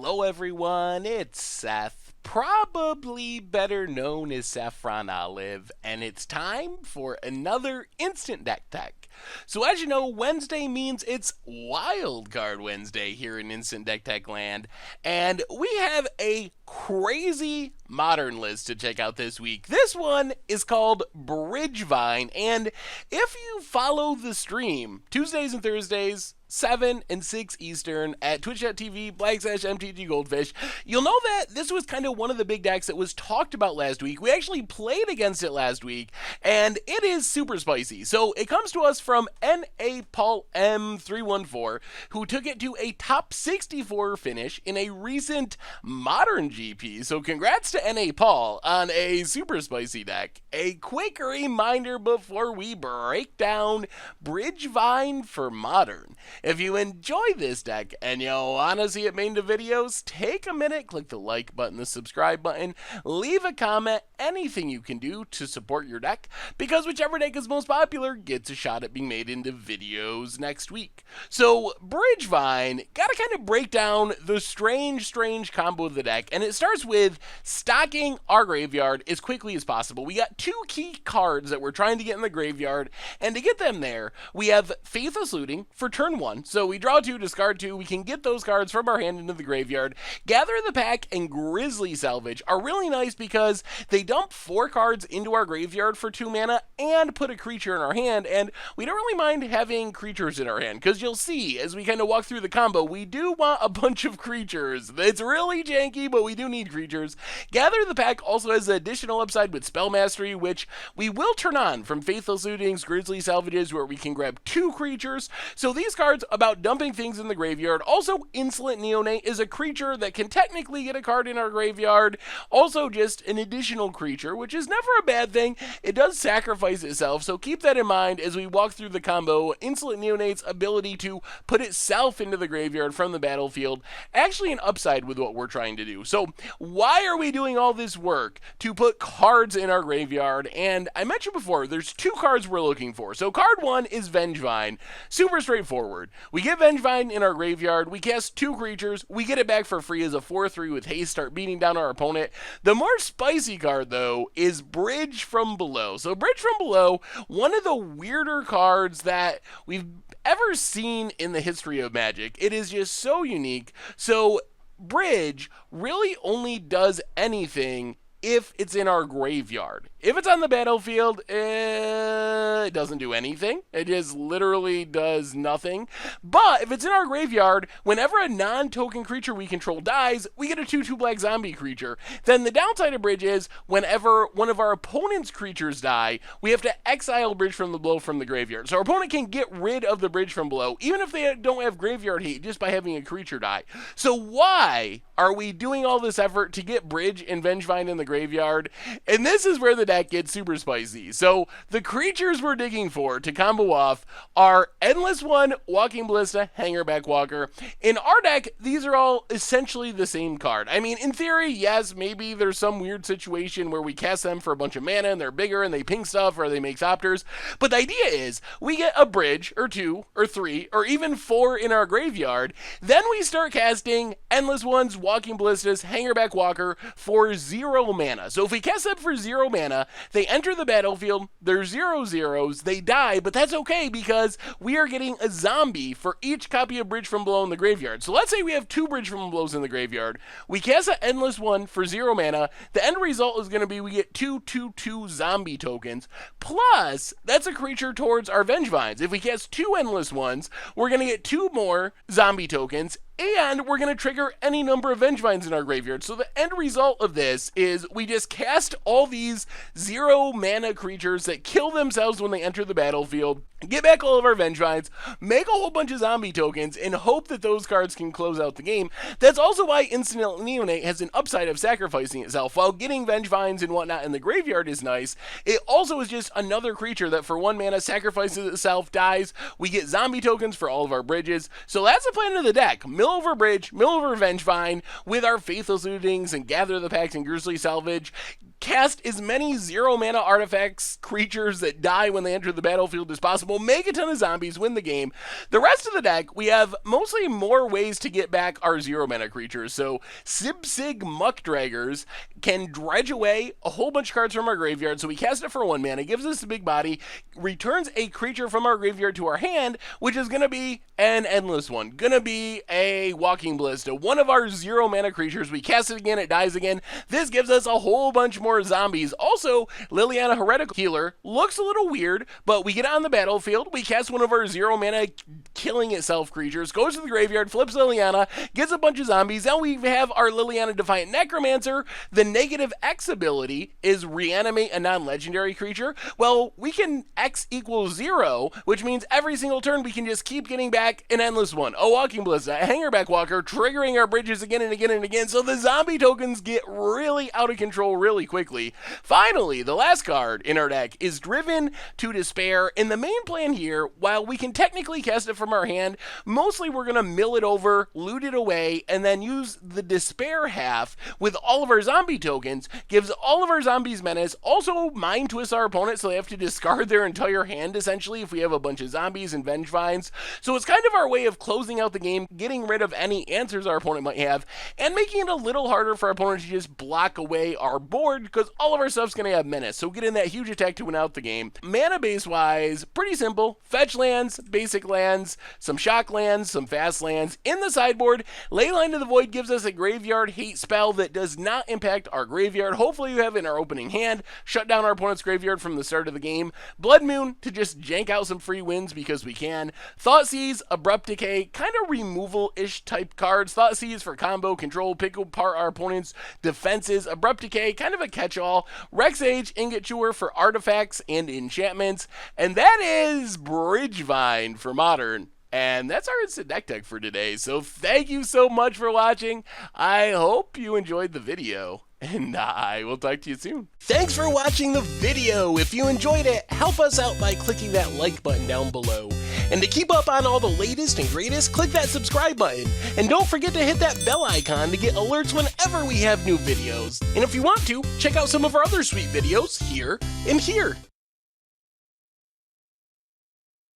Hello everyone, it's Seth, probably better known as Saffron Olive, and it's time for another Instant Deck Tech. So as you know, Wednesday means it's Wild Card Wednesday here in Instant Deck Tech land, and we have a crazy modern list to check out this week. This one is called Bridgevine, and if you follow the stream, Tuesdays and Thursdays, 7 and 6 Eastern at twitch.tv/MTG Goldfish, you'll know that this was kind of one of the big decks that was talked about last week. We actually played against it last week, and it is super spicy. So it comes to us from NA Paul M314, who took it to a top 64 finish in a recent modern GP. So congrats to NA Paul on a super spicy deck. A quick reminder before we break down Bridgevine for modern. If you enjoy this deck and you want to see it made into videos, take a minute, click the like button, the subscribe button, leave a comment, anything you can do to support your deck, because whichever deck is most popular gets a shot at being made into videos next week. So Bridgevine, gotta kind of break down the strange combo of the deck, and it starts with stocking our graveyard as quickly as possible. We got two key cards that we're trying to get in the graveyard, and to get them there, we have Faithless Looting for turn 1. So we draw 2, discard 2, we can get those cards from our hand into the graveyard. Gather the Pack and Grizzly Salvage are really nice because they dump 4 cards into our graveyard for 2 mana and put a creature in our hand, and we don't really mind having creatures in our hand, because you'll see as we kind of walk through the combo, we do want a bunch of creatures. It's really janky, but we do need creatures. Gather the Pack also has additional upside with Spell Mastery, which we will turn on from Faithless Lootings, Grizzly Salvages, where we can grab 2 creatures. So these cards about dumping things in the graveyard. Also, Insolent Neonate is a creature that can technically get a card in our graveyard. Also, just an additional creature, which is never a bad thing. It does sacrifice itself, so keep that in mind as we walk through the combo. Insolent Neonate's ability to put itself into the graveyard from the battlefield, actually an upside with what we're trying to do. So why are we doing all this work to put cards in our graveyard? And I mentioned before, there's 2 cards we're looking for. So card 1 is Vengevine. Super straightforward. We get Vengevine in our graveyard, we cast 2 creatures, we get it back for free as a 4/3 with haste, start beating down our opponent. The more spicy card, though, is Bridge from Below. So Bridge from Below, one of the weirder cards that we've ever seen in the history of Magic. It is just so unique. So Bridge really only does anything if it's in our graveyard. If it's on the battlefield, it doesn't do anything. It just literally does nothing. But if it's in our graveyard, whenever a non-token creature we control dies, we get a 2/2 black zombie creature. Then the downside of Bridge is, whenever one of our opponent's creatures die, we have to exile Bridge from the Below from the graveyard. So our opponent can get rid of the Bridge from Below, even if they don't have graveyard hate, just by having a creature die. So why are we doing all this effort to get Bridge and Vengevine in the graveyard? And this is where the deck gets super spicy. So the creatures we're digging for to combo off are Endless One, Walking Ballista, Hangerback Walker. In our deck, these are all essentially the same card. I mean, in theory, yes, maybe there's some weird situation where we cast them for a bunch of mana and they're bigger and they ping stuff or they make Thopters. But the idea is we get a Bridge or 2 or 3 or even 4 in our graveyard. Then we start casting Endless Ones, Walking Ballistas, Hangerback Walker for 0 mana. So if we cast them for 0 mana, they enter the battlefield, they're 0/0s, they die, but that's okay because we are getting a zombie for each copy of Bridge from Below in the graveyard. So let's say we have 2 Bridge from Belows in the graveyard. We cast an Endless One for 0 mana. The end result is going to be we get 2/2/2 zombie tokens. Plus, that's a creature towards our Vengevines. If we cast 2 Endless Ones, we're going to get 2 more zombie tokens, and we're going to trigger any number of Vengevines in our graveyard. So the end result of this is we just cast all these 0 mana creatures that kill themselves when they enter the battlefield, get back all of our Vengevines, make a whole bunch of zombie tokens, and hope that those cards can close out the game. That's also why Instant Neonate has an upside of sacrificing itself. While getting Vengevines and whatnot in the graveyard is nice, it also is just another creature that for 1 mana sacrifices itself, dies. We get zombie tokens for all of our bridges. So that's the plan of the deck. Mill over Bridge, mill over Vengevine with our Faithless Lootings and Gather the Pact and Grizzly Salvage. cast as many 0 mana artifacts, creatures that die when they enter the battlefield as possible, make a ton of zombies, win the game. The rest of the deck, we have mostly more ways to get back our 0 mana creatures. So Sib-Sig Muckdraggers can dredge away a whole bunch of cards from our graveyard, so we cast it for 1 mana, gives us a big body, returns a creature from our graveyard to our hand, which is going to be an endless one. Going to be a Walking Ballista, one of our 0 mana creatures. We cast it again, it dies again. This gives us a whole bunch more zombies. Also, Liliana Heretical Healer looks a little weird, but we get on the battlefield, we cast one of our 0 mana killing itself creatures, goes to the graveyard, flips Liliana, gets a bunch of zombies. Then we have our Liliana Defiant Necromancer. The negative X ability is reanimate a non-legendary creature. Well, we can X equals 0, which means every single turn we can just keep getting back an endless one. A Walking Ballista, a Hangerback Walker, triggering our bridges again and again and again, so the zombie tokens get really out of control really quickly. Finally, the last card in our deck is Driven to Despair, and the main plan here, while we can technically cast it from our hand, mostly we're going to mill it over, loot it away, and then use the Despair half with all of our zombie tokens, gives all of our zombies menace, also mind twists our opponent so they have to discard their entire hand essentially if we have a bunch of zombies and Vengevines. So it's kind of our way of closing out the game, getting rid of any answers our opponent might have, and making it a little harder for our opponent to just block away our board because all of our stuff's going to have menace. So get in that huge attack to win out the game. Mana base wise, pretty simple. Fetch lands, basic lands, some shock lands, some fast lands. In the sideboard, Leyline to the Void gives us a graveyard hate spell that does not impact our graveyard. Hopefully you have it in our opening hand. Shut down our opponent's graveyard from the start of the game. Blood Moon to just jank out some free wins because we can. Thoughtseize, Abrupt Decay, kind of removal-ish type cards. Thoughtseize for combo, control, pick apart our opponent's defenses. Abrupt Decay, kind of a catch-all. Rexage, Ingot Chewer for artifacts and enchantments. And that is Bridgevine for Modern. And that's our instant deck tech for today. So thank you so much for watching. I hope you enjoyed the video, and I will talk to you soon. Thanks for watching the video. If you enjoyed it, help us out by clicking that like button down below. And to keep up on all the latest and greatest, click that subscribe button. And don't forget to hit that bell icon to get alerts whenever we have new videos. And if you want to, check out some of our other sweet videos here and here.